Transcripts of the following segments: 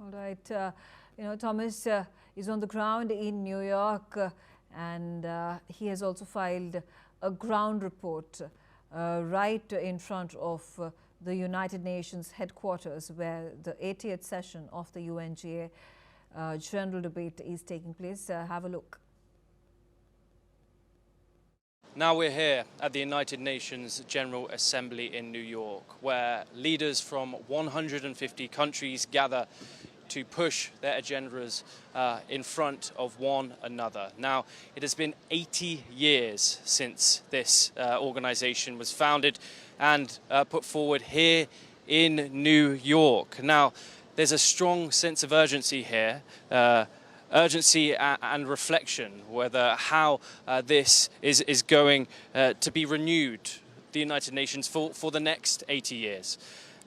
All right. Thomas is on the ground in New York and he has also filed a ground report right in front of the United Nations headquarters where the 80th session of the UNGA general debate is taking place. Have a look. Now we're here at the United Nations General Assembly in New York, where leaders from 150 countries gather to push their agendas in front of one another. Now, it has been 80 years since this organization was founded and put forward here in New York. Now, there's a strong sense of urgency here. Urgency and reflection, whether how this is going to be renewed, the United Nations, for the next 80 years.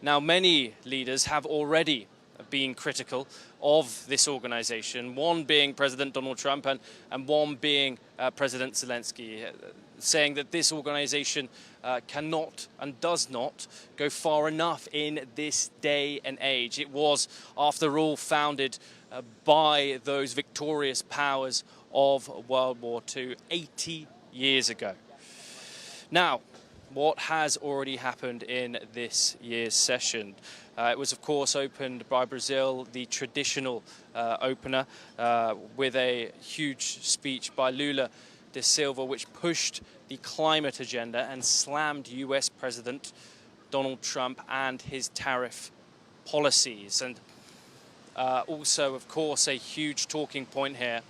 Now, many leaders have already been critical of this organization, one being President Donald Trump and one being President Zelensky, saying that this organization cannot and does not go far enough in this day and age. It was, after all, founded by those victorious powers of World War II 80 years ago. Now, what has already happened in this year's session? It was, of course, opened by Brazil, the traditional opener, with a huge speech by Lula da Silva, which pushed the climate agenda and slammed US President Donald Trump and his tariff policies. And also, of course, a huge talking point here,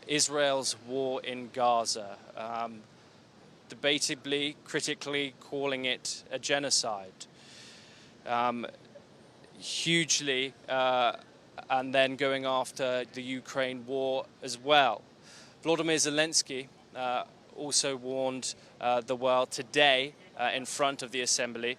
Israel's war in Gaza, debatably, critically calling it a genocide. Hugely, and then going after the Ukraine war as well. Volodymyr Zelensky also warned the world today in front of the Assembly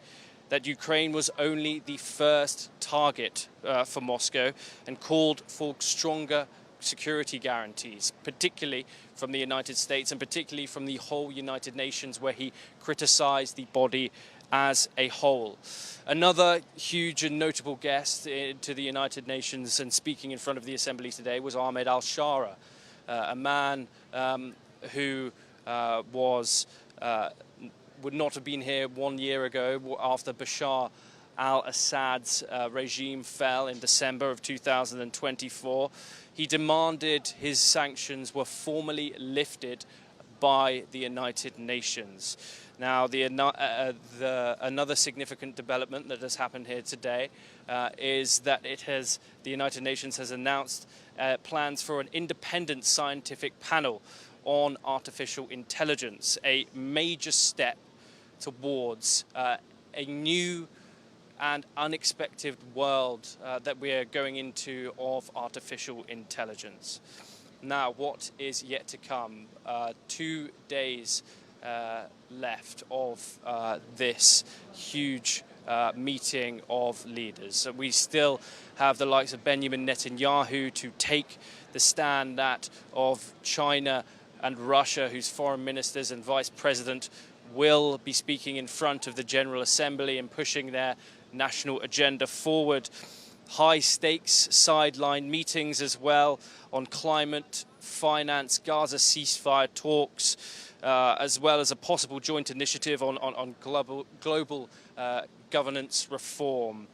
that Ukraine was only the first target for Moscow and called for stronger security guarantees, particularly from the United States and particularly from the whole United Nations, where he criticized the body as a whole. Another huge and notable guest to the United Nations and speaking in front of the Assembly today was Ahmed al-Shara, a man who would not have been here 1 year ago after Bashar al-Assad's regime fell in December of 2024. He demanded his sanctions were formally lifted by the United Nations. Now, another significant development that has happened here today is that the United Nations has announced plans for an independent scientific panel on artificial intelligence, a major step towards a new and unexpected world that we are going into of artificial intelligence. Now, what is yet to come? 2 days left of this huge meeting of leaders. So we still have the likes of Benjamin Netanyahu to take the stand that of China and Russia, whose foreign ministers and vice president will be speaking in front of the General Assembly and pushing their national agenda forward. High stakes sideline meetings as well on climate, finance, Gaza ceasefire talks, as well as a possible joint initiative on global governance reform.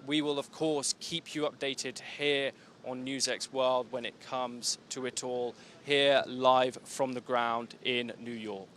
We will, of course, keep you updated here on NewsX World when it comes to it all, here live from the ground in New York.